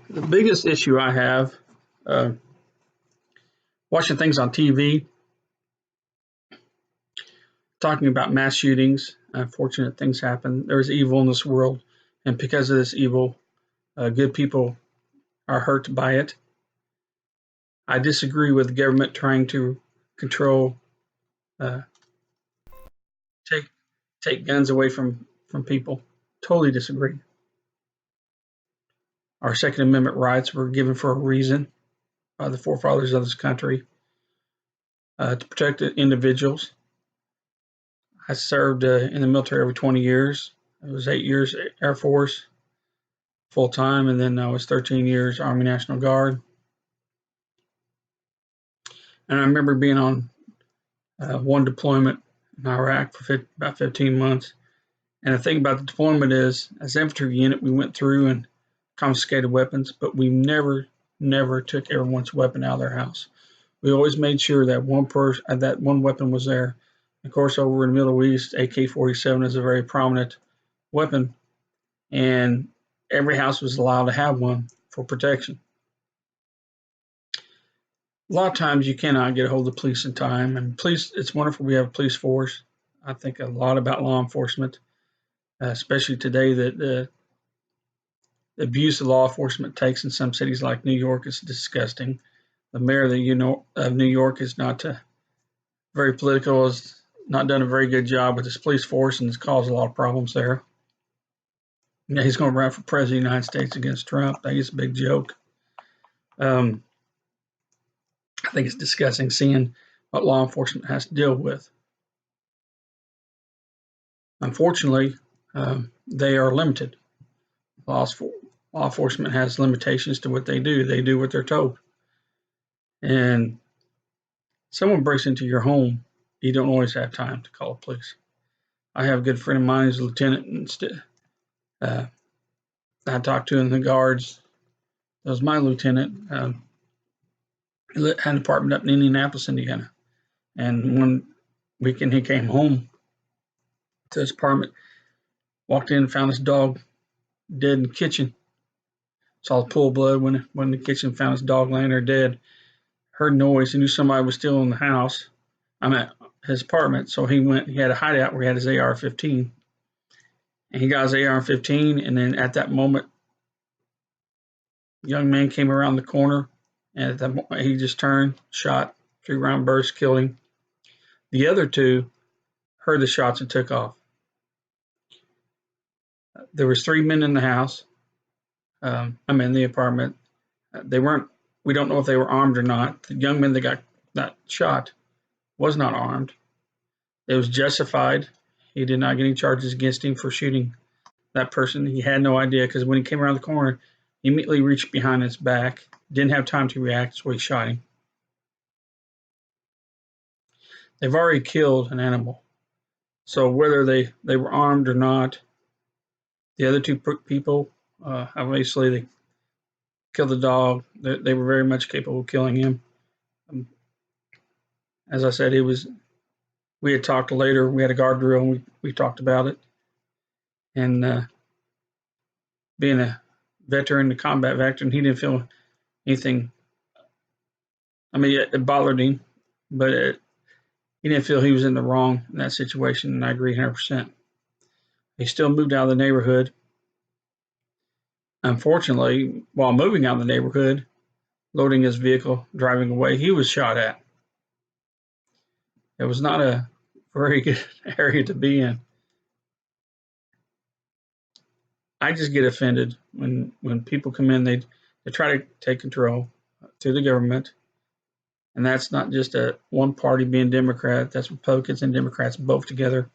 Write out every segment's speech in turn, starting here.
The biggest issue I have uh, watching things on TV, talking about mass shootings, unfortunate things happen. There's evil in this world, and because of this evil, good people are hurt by it. I disagree with the government trying to control, uh, take take guns away from people. Totally disagree. Our Second Amendment rights were given for a reason by the forefathers of this country to protect individuals. I served in the military over 20 years. I was 8 years Air Force full time, and then I was 13 years Army National Guard. And I remember being on one deployment in Iraq for about 15 months. And the thing about the deployment is, as an infantry unit, we went through and confiscated weapons, but we never took everyone's weapon out of their house. We always made sure that that one weapon was there. Of course, over in the Middle East, AK-47 is a very prominent weapon, and every house was allowed to have one for protection. A lot of times you cannot get a hold of the police in time, and police, it's wonderful we have a police force. I think a lot about law enforcement, especially today, that the abuse of law enforcement takes in some cities like New York is disgusting. The mayor of New York is not very political, has not done a very good job with his police force, and has caused a lot of problems there. Yeah, he's going to run for president of the United States against Trump. I think it's a big joke. I think it's disgusting seeing what law enforcement has to deal with. Unfortunately, they are limited. Law enforcement has limitations to what they do. They do what they're told. And someone breaks into your home, you don't always have time to call the police. I have a good friend of mine who's a lieutenant, and I talked to him in the guards. That was my lieutenant. He had an apartment up in Indianapolis, Indiana. And one weekend he came home to his apartment, walked in and found his dog dead in the kitchen. Saw the pool of blood when in the kitchen, found his dog laying there dead. Heard noise. He knew somebody was still in the house. I'm at his apartment. So he had a hideout where he had his AR-15. And he got his AR-15, and then at that moment, a young man came around the corner, and at that moment, he just turned, shot, 3-round burst, killed him. The other two heard the shots and took off. There was 3 men in the house. I'm in the apartment. We don't know if they were armed or not. The young man that got shot was not armed. It was justified. He did not get any charges against him for shooting that person. He had no idea, because when he came around the corner, he immediately reached behind his back, didn't have time to react, so he shot him. They've already killed an animal. So whether they were armed or not, the other two people, obviously they killed the dog. They were very much capable of killing him. As I said, we had talked later. We had a guard drill, and we talked about it. And being a veteran, a combat veteran, he didn't feel anything. I mean, it bothered him, but he didn't feel he was in the wrong in that situation, and I agree 100%. He still moved out of the neighborhood. Unfortunately, while moving out of the neighborhood, loading his vehicle, driving away, he was shot at. It was not a very good area to be in. I just get offended when people come in, they try to take control through the government. And that's not just one party being Democrat, that's Republicans and Democrats both together,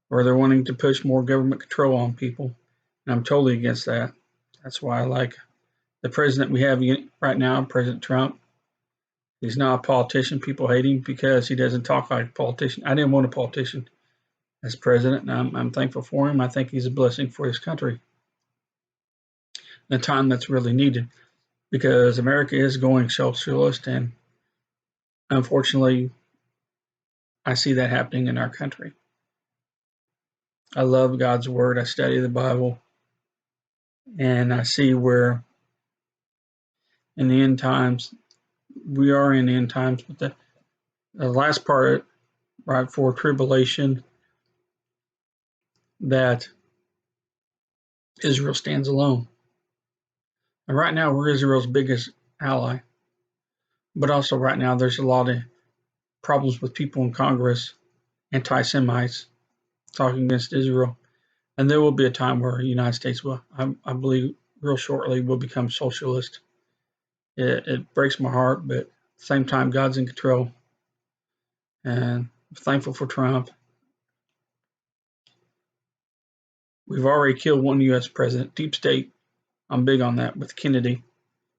or they're wanting to push more government control on people. And I'm totally against that. That's why I like the president we have right now, President Trump. He's not a politician. People hate him because he doesn't talk like a politician. I didn't want a politician as president, and I'm thankful for him. I think he's a blessing for his country in a time that's really needed, because America is going socialist, and unfortunately, I see that happening in our country. I love God's word. I study the Bible, and I see where in the end times. We are in the end times, but the last part, right before tribulation, that Israel stands alone. And right now, we're Israel's biggest ally. But also, right now, there's a lot of problems with people in Congress, anti-Semites, talking against Israel. And there will be a time where the United States will, I believe, real shortly, will become socialist. It breaks my heart, but at the same time, God's in control. And I'm thankful for Trump. We've already killed one U.S. president. Deep state, I'm big on that, with Kennedy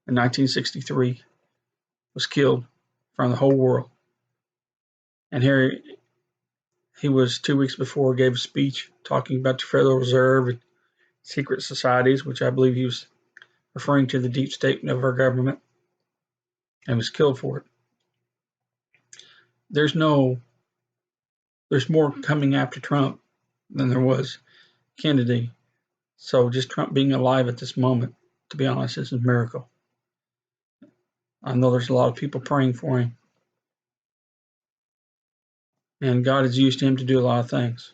in 1963, was killed from the whole world. And here he was 2 weeks before, gave a speech talking about the Federal Reserve and secret societies, which I believe he was referring to the deep state of our government, and was killed for it. There's more coming after Trump than there was Kennedy. So just Trump being alive at this moment, to be honest, is a miracle. I know there's a lot of people praying for him. And God has used him to do a lot of things.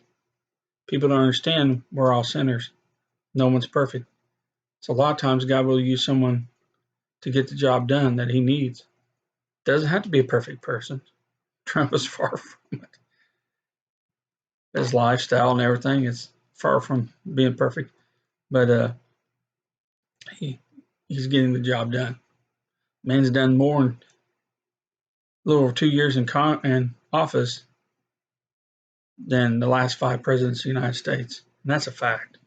People don't understand we're all sinners. No one's perfect. So a lot of times God will use someone to get the job done that he needs. Doesn't have to be a perfect person. Trump is far from it. His lifestyle and everything is far from being perfect. But he's getting the job done. Man's done more in a little over 2 years in office than the last 5 presidents of the United States. And that's a fact.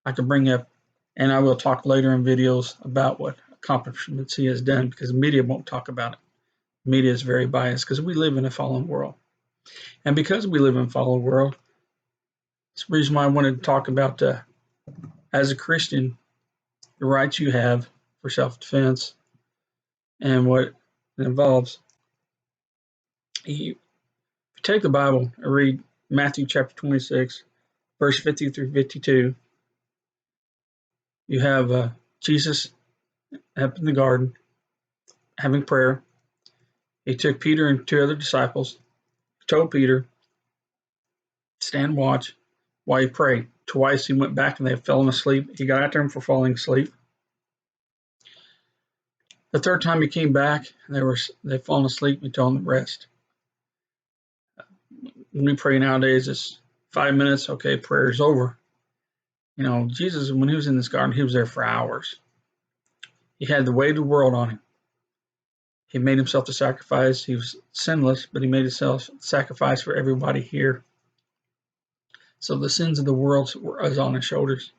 I could bring up, and I will talk later in videos about what accomplishments he has done, because the media won't talk about it. The media is very biased because we live in a fallen world. And because we live in a fallen world, it's the reason why I wanted to talk about, as a Christian, the rights you have for self-defense and what it involves. You take the Bible and read Matthew chapter 26, verse 50 through 52. You have Jesus up in the garden having prayer. He took Peter and 2 other disciples, told Peter, stand watch while you pray. Twice he went back and they had fallen asleep. He got after them for falling asleep. The third time he came back, they'd fallen asleep. He told them to rest. When we pray nowadays, it's 5 minutes. Okay, prayer is over. You know, Jesus, when he was in this garden, he was there for hours. He had the weight of the world on him. He made himself the sacrifice. He was sinless, but he made himself sacrifice for everybody here. So the sins of the world was on his shoulders.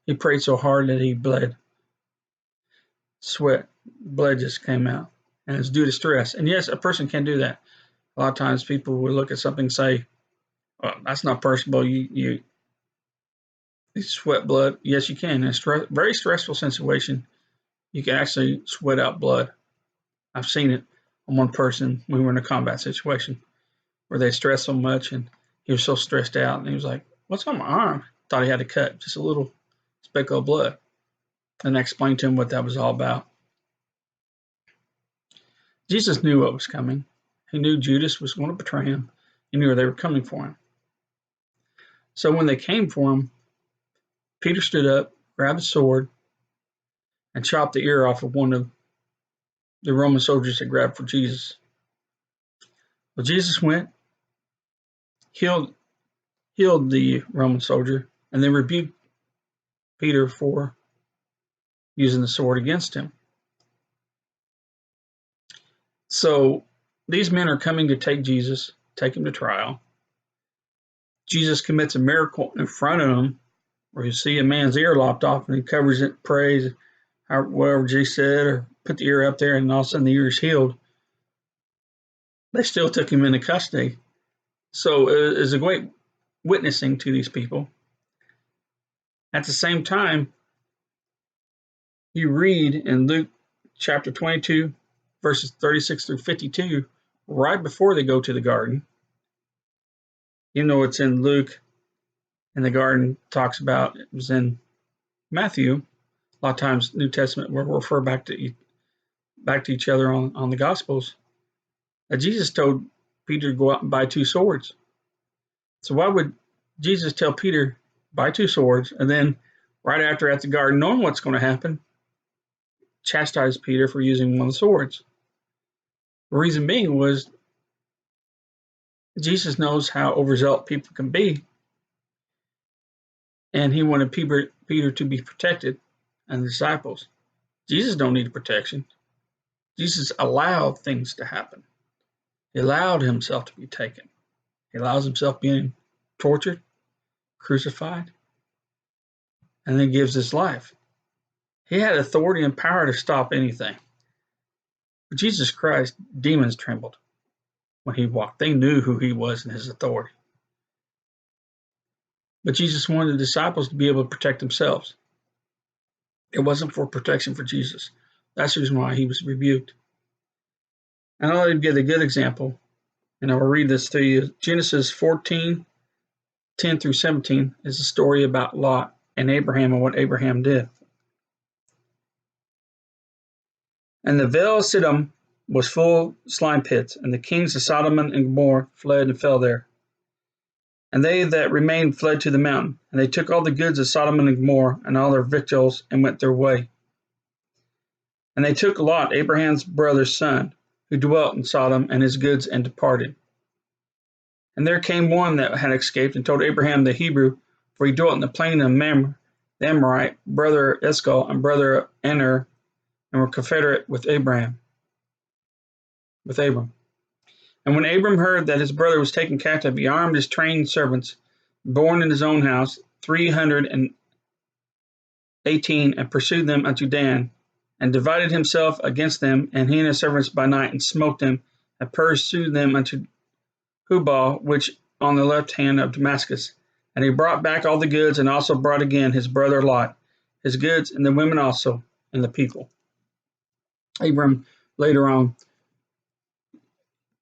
He prayed so hard that he bled. Sweat, blood just came out. And it's due to stress. And yes, a person can do that. A lot of times people will look at something and say, well, that's not personal. You sweat blood. Yes, you can. In a very stressful situation, you can actually sweat out blood. I've seen it on one person when we were in a combat situation where they stressed so much and he was so stressed out and he was like, what's on my arm? Thought he had a cut, just a little speck of blood. And I explained to him what that was all about. Jesus knew what was coming. He knew Judas was going to betray him. He knew they were coming for him. So when they came for him, Peter stood up, grabbed a sword, and chopped the ear off of one of the Roman soldiers that grabbed for Jesus. Well, Jesus went, healed the Roman soldier, and then rebuked Peter for using the sword against him. So these men are coming to take Jesus, take him to trial. Jesus commits a miracle in front of them, where you see a man's ear lopped off and he covers it, prays, whatever Jesus said, or put the ear up there, and all of a sudden the ear is healed. They still took him into custody. So it is a great witnessing to these people. At the same time, you read in Luke chapter 22, verses 36 through 52, right before they go to the garden. You know, it's in Luke, and the garden talks about, it was in Matthew. A lot of times New Testament will refer back to back to each other on the Gospels, that Jesus told Peter to go out and buy 2 swords. So why would Jesus tell Peter, buy 2 swords, and then right after at the garden, knowing what's going to happen, chastise Peter for using one of the swords? The reason being was Jesus knows how overzealous people can be, and he wanted Peter to be protected and the disciples. Jesus don't need protection. Jesus allowed things to happen. He allowed himself to be taken. He allows himself being tortured, crucified, and then gives his life. He had authority and power to stop anything. But Jesus Christ, demons trembled when he walked. They knew who he was and his authority. But Jesus wanted the disciples to be able to protect themselves. It wasn't for protection for Jesus. That's the reason why he was rebuked. And I'll give a good example, and I will read this to you. Genesis 14, 10 through 17 is a story about Lot and Abraham and what Abraham did. And the vale of Siddim was full of slime pits, and the kings of Sodom and Gomorrah fled and fell there. And they that remained fled to the mountain, and they took all the goods of Sodom and Gomorrah and all their victuals, and went their way. And they took Lot, Abraham's brother's son, who dwelt in Sodom, and his goods, and departed. And there came one that had escaped, and told Abraham the Hebrew, for he dwelt in the plain of Mamre, the Amorite, brother Eshcol, and brother Aner, and were confederate with Abram. And when Abram heard that his brother was taken captive, he armed his trained servants, born in his own house, 318, and pursued them unto Dan, and divided himself against them, and he and his servants by night, and smote them, and pursued them unto Hubal, which on the left hand of Damascus. And he brought back all the goods, and also brought again his brother Lot, his goods, and the women also, and the people. Abram, later on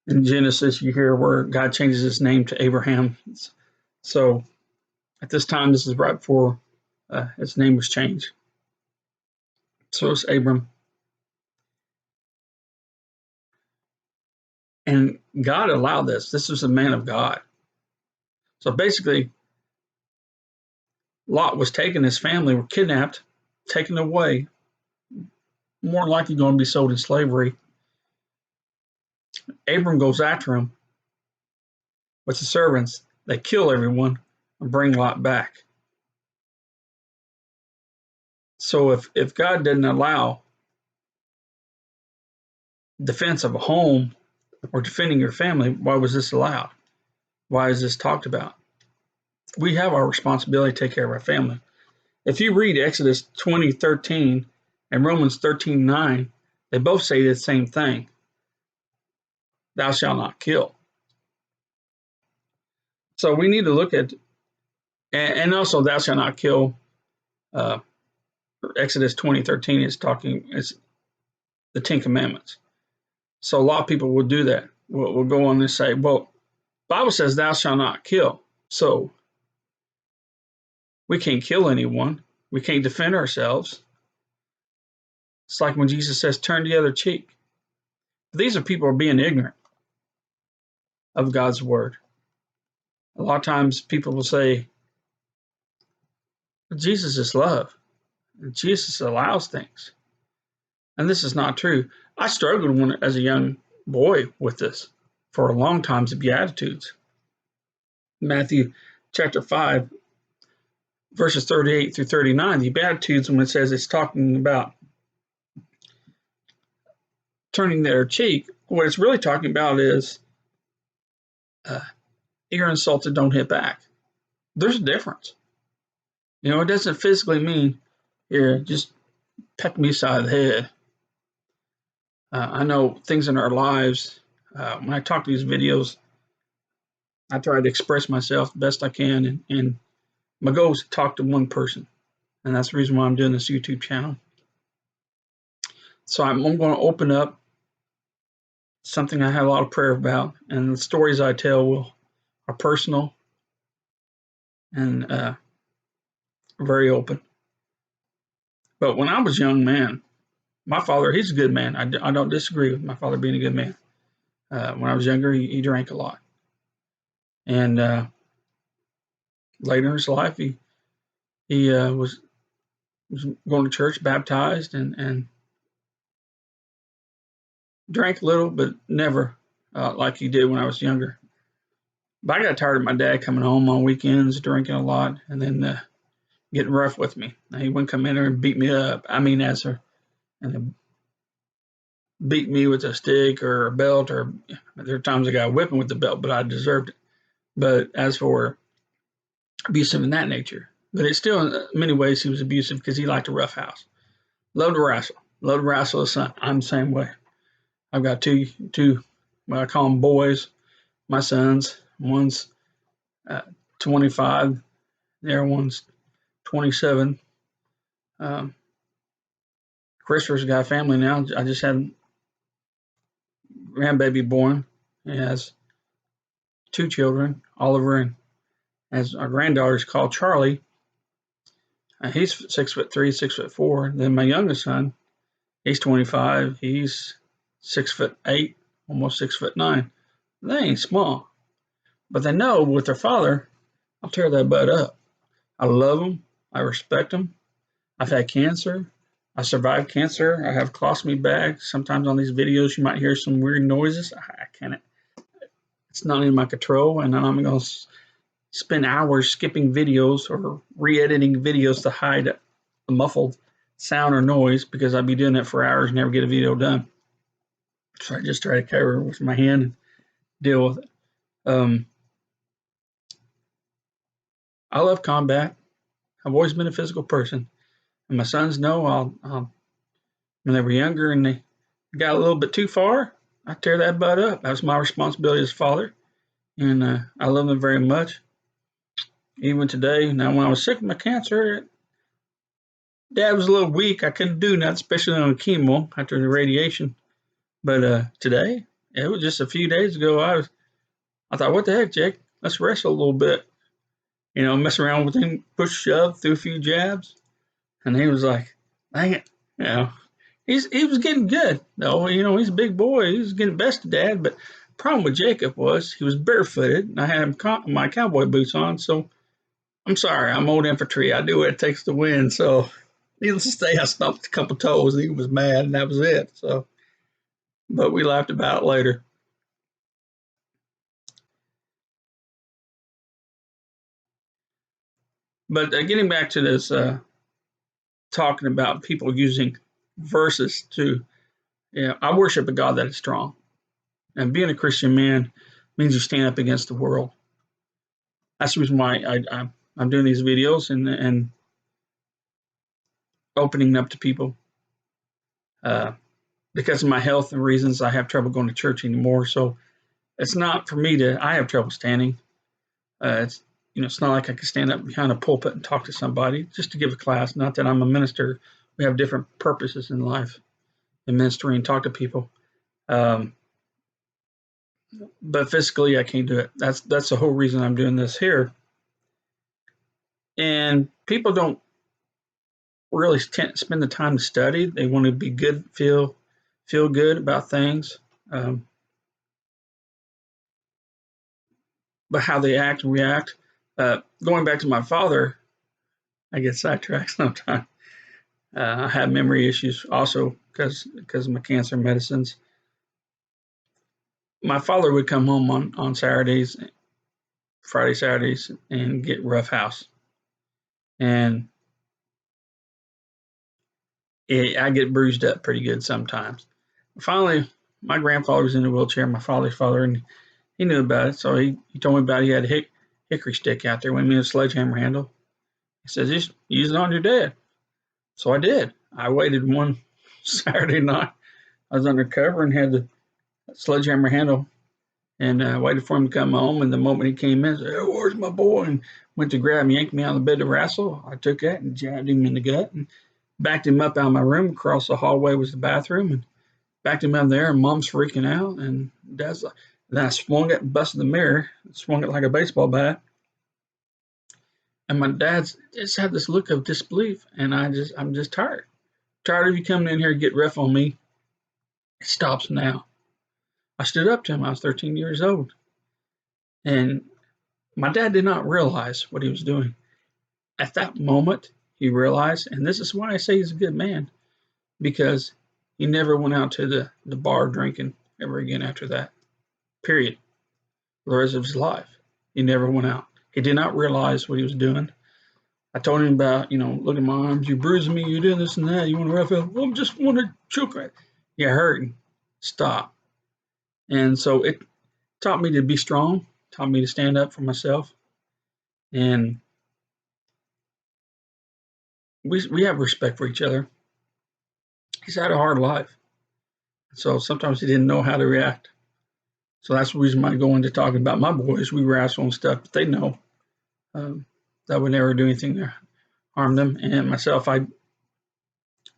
in Genesis, you hear where God changes his name to Abraham. So at this time, this is right before his name was changed. So it's Abram. And God allowed this. This was a man of God. So basically, Lot was taken, his family were kidnapped, taken away, more than likely going to be sold in slavery. Abram goes after him with the servants. They kill everyone and bring Lot back. So if God didn't allow defense of a home or defending your family, why was this allowed? Why is this talked about? We have our responsibility to take care of our family. If you read Exodus 20:13 and Romans 13:9, they both say the same thing. Thou shalt not kill. So we need to look at, and also thou shalt not kill. Exodus 20:13 is the 10 Commandments. So a lot of people will do that. We'll go on and say, well, Bible says thou shalt not kill. So we can't kill anyone. We can't defend ourselves. It's like when Jesus says, turn the other cheek. These are people who are being ignorant of God's word. A lot of times people will say, Jesus is love. Jesus allows things. And this is not true. I struggled as a young boy with this for a long time, the Beatitudes. Matthew chapter 5, verses 38 through 39, the Beatitudes, when it says it's talking about turning their cheek, what it's really talking about is you're insulted, don't hit back. There's a difference. You know, it doesn't physically mean here, just peck me side of the head. I know things in our lives, when I talk to these videos, I try to express myself the best I can, and my goal is to talk to one person, and that's the reason why I'm doing this YouTube channel. So I'm going to open up something I have a lot of prayer about, and the stories I tell are personal and very open. But when I was a young man, my father, he's a good man. I don't disagree with my father being a good man. When I was younger, he drank a lot. And later in his life, he was going to church, baptized, and drank a little, but never like he did when I was younger. But I got tired of my dad coming home on weekends, drinking a lot, and then getting rough with me. He wouldn't come in there and beat me up. I mean, and beat me with a stick or a belt, or there are times I got a whipping with the belt, but I deserved it. But as for abusive in that nature, but it's still in many ways he was abusive because he liked to roughhouse, loved to wrestle his son. I'm the same way. I've got two, well, I call them boys, my sons. One's 25, the other one's 27. Um, Christopher's got a family now. I just had grandbaby born. He has two children, Oliver, and as our granddaughter's called Charlie. He's 6'3", 6'4". Then my youngest son, he's 25. He's 6'8", almost 6'9". They ain't small, but they know with their father, I'll tear that butt up. I love them. I respect them. I've had cancer. I survived cancer. I have colostomy bags. Sometimes on these videos, you might hear some weird noises. I can't. It's not in my control, and I'm going to spend hours skipping videos or re-editing videos to hide a muffled sound or noise because I'd be doing that for hours and never get a video done. So I just try to cover it with my hand and deal with it. I love combat. I've always been a physical person. And my sons know when they were younger and they got a little bit too far, I tear that butt up. That was my responsibility as a father. And I love them very much. Even today, now when I was sick with my cancer, Dad was a little weak. I couldn't do nothing, especially on chemo after the radiation. But today, it was just a few days ago, I thought, what the heck, Jake? Let's wrestle a little bit. You know, mess around with him, push, shove, threw a few jabs. And he was like, dang it. You know, he was getting good. Though, you know, he's a big boy. He was getting best of Dad. But the problem with Jacob was he was barefooted. And I had my cowboy boots on. So I'm sorry, I'm old infantry. I do what it takes to win. So needless to say, I stomped a couple toes. And he was mad, and that was it. So, but we laughed about it later. But getting back to this, talking about people using verses to, I worship a God that is strong. And being a Christian man means you stand up against the world. That's the reason why I'm doing these videos and opening up to people. Because of my health and reasons, I have trouble going to church anymore. So it's not for me I have trouble standing. It's not like I can stand up behind a pulpit and talk to somebody just to give a class. Not that I'm a minister. We have different purposes in life in ministry and talk to people. But physically, I can't do it. That's the whole reason I'm doing this here. And people don't really spend the time to study. They want to be good, feel good about things. But how they act and react. Going back to my father, I get sidetracked sometimes. I have memory issues also because of my cancer medicines. My father would come home on Saturdays, Friday, Saturdays, and get roughhouse. And I get bruised up pretty good sometimes. Finally, my grandfather was in a wheelchair, my father's father, and he knew about it. So he told me about it. He had a hickory stick out there with me, a sledgehammer handle. He says, just use it on your dad. So I did. I waited one Saturday night. I was undercover and had the sledgehammer handle and waited for him to come home. And the moment he came in, I said, oh, where's my boy? And went to grab him, yanked me out of the bed to wrestle. I took that and jabbed him in the gut and backed him up out of my room. Across the hallway was the bathroom and backed him up there. And Mom's freaking out. And Dad's like, then I swung it and busted the mirror, swung it like a baseball bat. And my dad just had this look of disbelief. And I'm just tired. Tired of you coming in here to get rough on me. It stops now. I stood up to him. I was 13 years old. And my dad did not realize what he was doing. At that moment, he realized, and this is why I say he's a good man, because he never went out to the bar drinking ever again after that. Period. For the rest of his life. He never went out. He did not realize what he was doing. I told him about, look at my arms, you're bruising me, you're doing this and that, you want to rough it? Well, I just want to choke it. You're hurting. Stop. And so it taught me to be strong, taught me to stand up for myself. And we have respect for each other. He's had a hard life. So sometimes he didn't know how to react. So that's the reason I go into talking about my boys. We wrestle and stuff, but they know that I would never do anything to harm them. And myself, I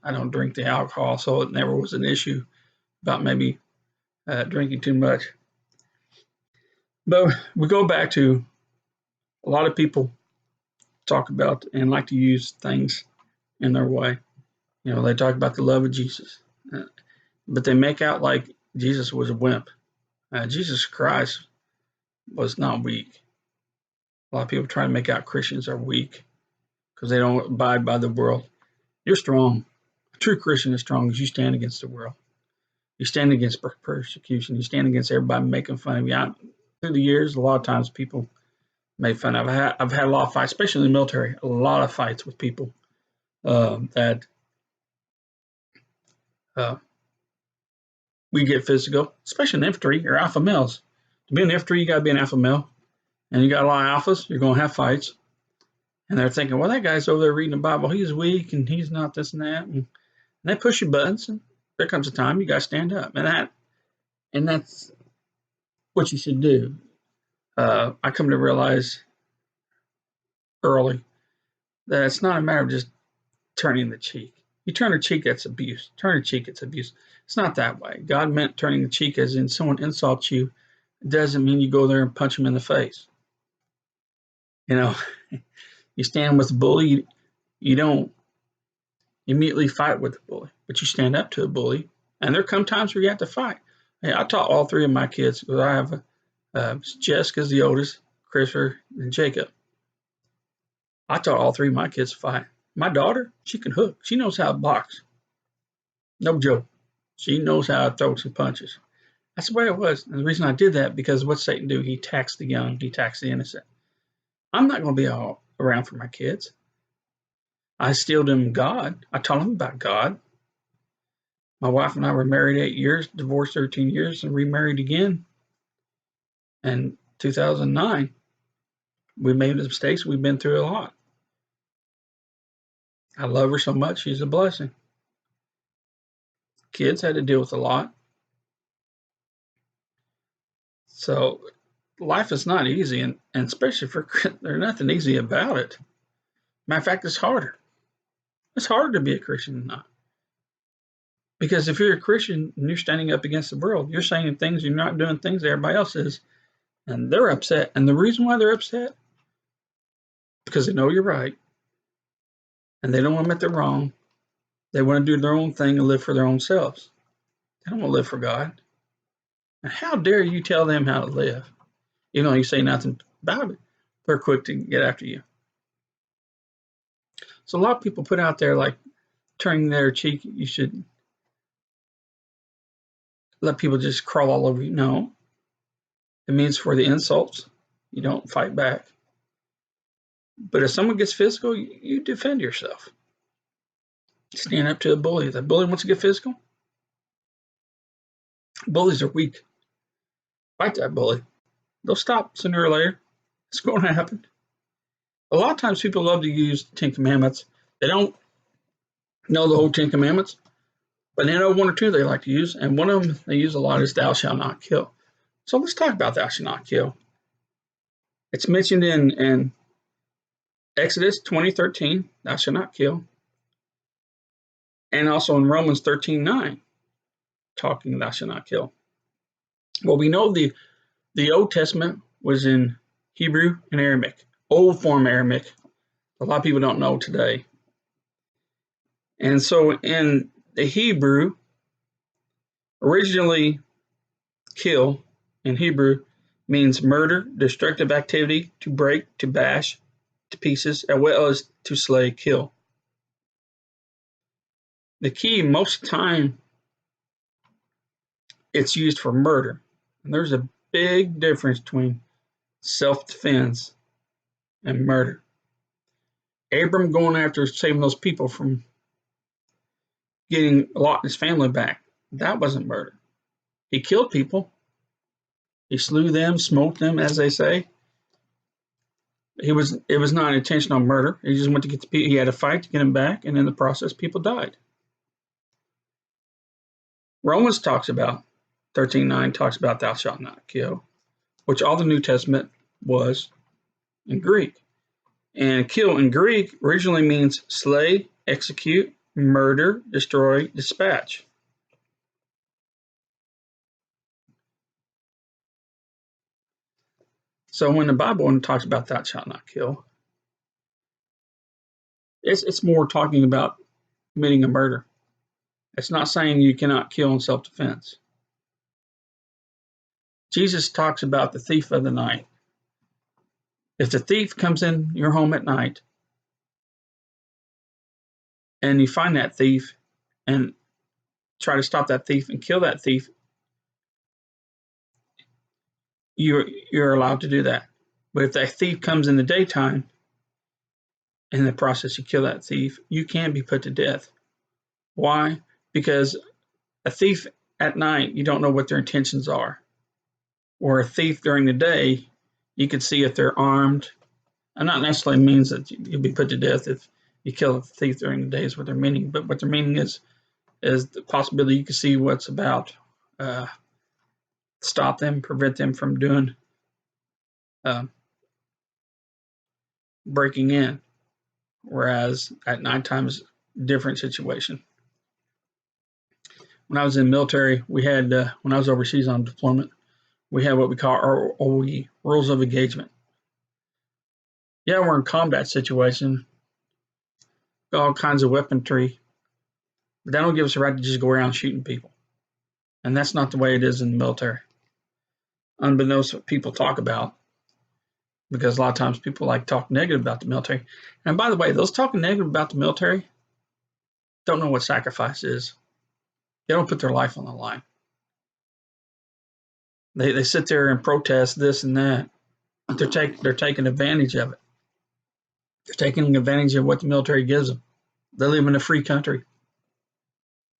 don't drink the alcohol, so it never was an issue about maybe drinking too much. But we go back to a lot of people talk about and like to use things in their way. They talk about the love of Jesus, but they make out like Jesus was a wimp. Jesus Christ was not weak. A lot of people try to make out Christians are weak because they don't abide by the world. You're strong. A true Christian is strong because you stand against the world. You stand against persecution. You stand against everybody making fun of you. Through the years, a lot of times people made fun of. I've had a lot of fights, especially in the military. A lot of fights with people that we get physical, especially in infantry or alpha males. To be an infantry, you got to be an alpha male, and you got a lot of alphas. You're going to have fights, and they're thinking, well, that guy's over there reading the Bible. He's weak, and he's not this and that, and they push your buttons, and there comes a time you got to stand up, and that's what you should do. I come to realize early that it's not a matter of just turning the cheek. You turn a cheek, that's abuse. Turn a cheek, it's abuse. It's not that way. God meant turning the cheek as in someone insults you. It doesn't mean you go there and punch them in the face. You stand with the bully, you don't immediately fight with the bully, but you stand up to a bully. And there come times where you have to fight. Hey, I taught all three of my kids, because I have Jessica's the oldest, Christopher, and Jacob. I taught all three of my kids to fight. My daughter, she can hook. She knows how to box. No joke. She knows how to throw some punches. That's the way it was. And the reason I did that, because what Satan do, he attacks the young, he attacks the innocent. I'm not going to be all around for my kids. I instilled them God. I taught them about God. My wife and I were married 8 years, divorced 13 years, and remarried again. And 2009, we made mistakes. We've been through a lot. I love her so much. She's a blessing. Kids had to deal with a lot. So life is not easy, and especially there's nothing easy about it. Matter of fact, it's harder. It's harder to be a Christian than not. Because if you're a Christian and you're standing up against the world, you're saying things, you're not doing things that everybody else is, and they're upset. And the reason why they're upset, because they know you're right, and they don't want to admit they're wrong. They want to do their own thing and live for their own selves. They don't want to live for God. And how dare you tell them how to live? Even though you say nothing about it, they're quick to get after you. So a lot of people put out there like turning their cheek, you should let people just crawl all over you. No. It means for the insults, you don't fight back. But if someone gets physical, you defend yourself. Stand up to a bully. If the bully wants to get physical, bullies are weak. Fight that bully. They'll stop sooner or later. It's going to happen. A lot of times people love to use the Ten Commandments. They don't know the whole Ten Commandments, but they know one or two they like to use, and one of them they use a lot is thou shalt not kill. So let's talk about thou shalt not kill. It's mentioned in Exodus 20:13, thou shalt not kill. And also in Romans 13:9, talking thou shalt not kill. Well, we know the Old Testament was in Hebrew and Aramaic, old form Aramaic. A lot of people don't know today. And so in the Hebrew, originally kill in Hebrew means murder, destructive activity, to break, to bash to pieces, as well as to slay, kill. The key, most of the time, it's used for murder. And there's a big difference between self-defense and murder. Abram going after saving those people from getting Lot and his family back, that wasn't murder. He killed people. He slew them, smoked them, as they say. It was not intentional murder. He just went to get the people. He had a fight to get them back, and in the process, people died. Romans talks about 13:9 talks about thou shalt not kill, which all the New Testament was in Greek. And kill in Greek originally means slay, execute, murder, destroy, dispatch. So when the Bible talks about thou shalt not kill, it's more talking about committing a murder. It's not saying you cannot kill in self-defense. Jesus talks about the thief of the night. If the thief comes in your home at night and you find that thief and try to stop that thief and kill that thief, you're allowed to do that. But if that thief comes in the daytime, in the process you kill that thief, you can be put to death. Why? Because a thief at night, you don't know what their intentions are. Or a thief during the day, you can see if they're armed. And not necessarily means that you'll be put to death if you kill a thief during the day is what they're meaning. But what they're meaning is the possibility you can see what's about, stop them, prevent them from doing breaking in. Whereas at nighttime is a different situation. When I was in the military, we had, when I was overseas on deployment, we had what we call our OE, rules of engagement. Yeah, we're in combat situation, all kinds of weaponry, but that don't give us the right to just go around shooting people. And that's not the way it is in the military. Unbeknownst to what people talk about, because a lot of times people like talk negative about the military. And by the way, those talking negative about the military don't know what sacrifice is. They don't put their life on the line. They sit there and protest this and that, but they're taking advantage of it. They're taking advantage of what the military gives them. They live in a free country,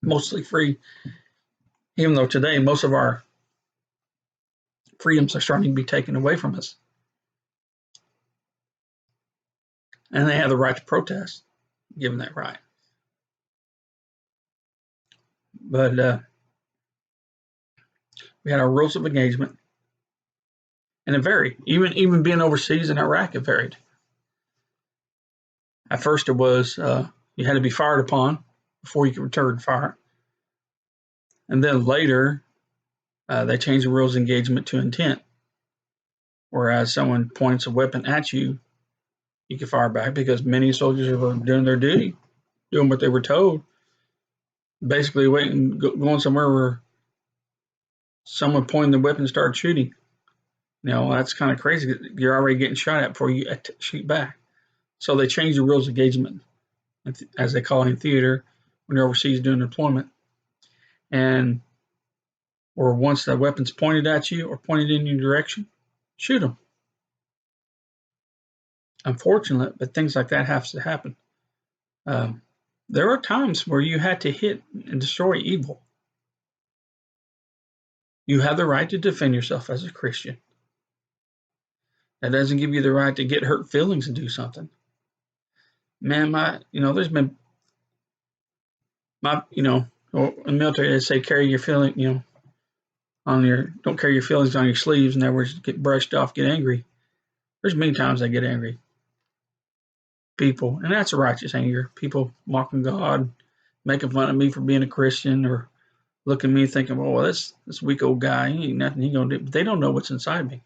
mostly free, even though today most of our freedoms are starting to be taken away from us. And they have the right to protest, given that right. But we had our rules of engagement, and it varied. Even being overseas in Iraq, it varied. At first, it was you had to be fired upon before you could return fire, and then later they changed the rules of engagement to intent. Whereas someone points a weapon at you, you can fire back because many soldiers were doing their duty, doing what they were told, basically waiting, going somewhere where someone pointed the weapon and started shooting. That's kind of crazy. You're already getting shot at before you shoot back. So they changed the rules of engagement, as they call it in theater, when you're overseas doing deployment. And or once the weapon's pointed at you or pointed in your direction, shoot them. Unfortunate, but things like that have to happen. There are times where you had to hit and destroy evil. You have the right to defend yourself as a Christian. That doesn't give you the right to get hurt feelings and do something. Man, there's been in the military they say carry your feeling, don't carry your feelings on your sleeves. In other words, get brushed off, get angry. There's many times I get angry. People, and that's a righteous anger. People mocking God, making fun of me for being a Christian, or looking at me thinking, well, this weak old guy, he ain't nothing he gonna do. But they don't know what's inside me.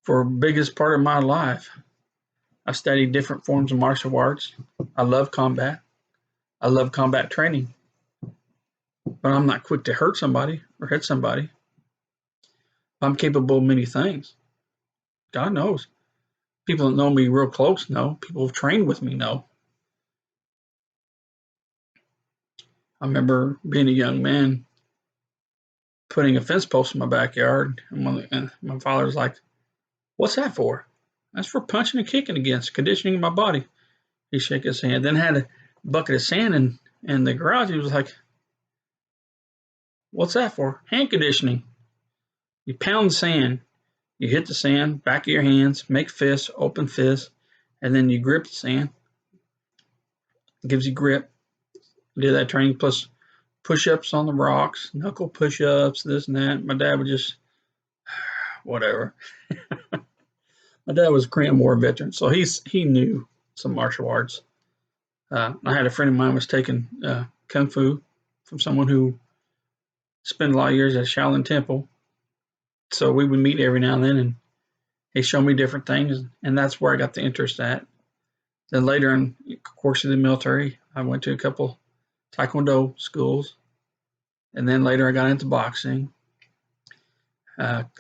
For the biggest part of my life, I studied different forms of martial arts. I love combat. I love combat training, but I'm not quick to hurt somebody or hit somebody. I'm capable of many things. God knows. People that know me real close know. People who've trained with me know. I remember being a young man putting a fence post in my backyard, and my father was like, "What's that for?" "That's for punching and kicking against, conditioning my body." He shook his hand. Then had a bucket of sand in the garage. He was like, "What's that for?" "Hand conditioning. You pound sand, you hit the sand, back of your hands, make fists, open fists, and then you grip the sand. It gives you grip. Do that training plus push-ups on the rocks, knuckle push-ups, this and that." My dad would just, whatever. My dad was a Korean War veteran, so he knew some martial arts. I had a friend of mine was taking Kung Fu from someone who spent a lot of years at Shaolin Temple. So we would meet every now and then, and he showed me different things, and that's where I got the interest at. Then later in the course of the military, I went to a couple Taekwondo schools, and then later I got into boxing.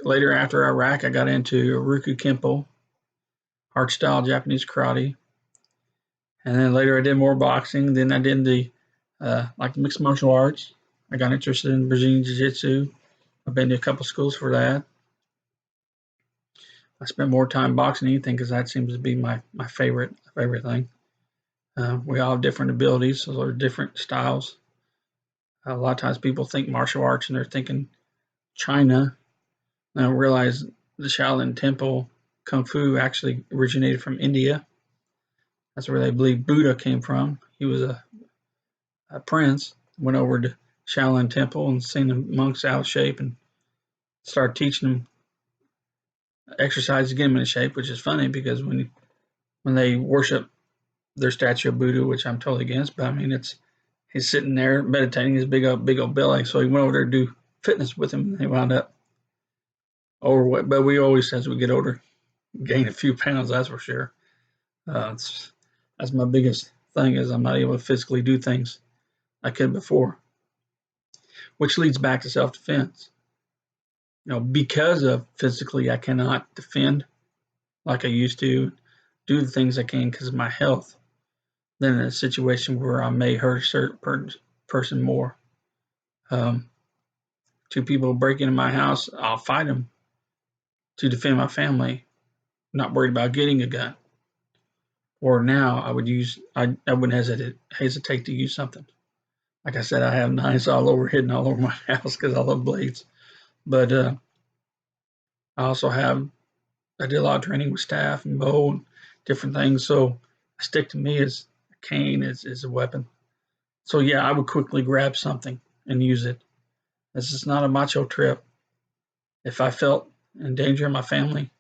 Later after Iraq, I got into Ryukyu Kempo, hard-style Japanese karate. And then later I did more boxing. Then I did the mixed martial arts. I got interested in Brazilian Jiu-Jitsu. I've been to a couple schools for that. I spent more time boxing than anything because that seems to be my favorite thing. We all have different abilities, so there are different styles. A lot of times people think martial arts and they're thinking China. I don't realize the Shaolin Temple Kung Fu actually originated from India. That's where they believe Buddha came from. He was a prince, went over to Shaolin Temple and seen the monks out of shape and started teaching them exercise to get them in shape, which is funny because when they worship their statue of Buddha, which I'm totally against, but I mean, he's sitting there meditating his big old belly. So he went over there to do fitness with him, and he wound up overweight. But we always, as we get older, gain a few pounds, that's for sure. That's my biggest thing is I'm not able to physically do things I could before, which leads back to self-defense. Because of physically I cannot defend like I used to, do the things I can because of my health, then in a situation where I may hurt a certain person more. Two people break into my house, I'll fight them to defend my family, not worried about getting a gun. Or now I wouldn't hesitate to use something. Like I said, I have knives hidden all over my house because I love blades. But I did a lot of training with staff and bow and different things. So a stick to me is a cane is a weapon. So yeah, I would quickly grab something and use it. This is not a macho trip. If I felt in danger of my family,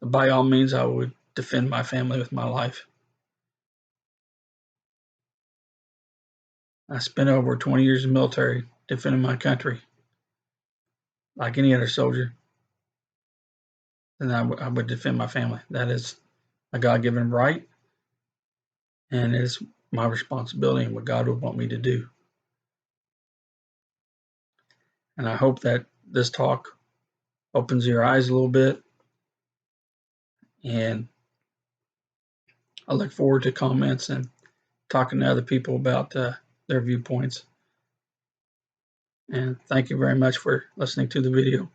by all means, I would defend my family with my life. I spent over 20 years in the military defending my country, like any other soldier. And I would defend my family. That is a God-given right, and it is my responsibility and what God would want me to do. And I hope that this talk opens your eyes a little bit, and I look forward to comments and talking to other people about their viewpoints. And thank you very much for listening to the video.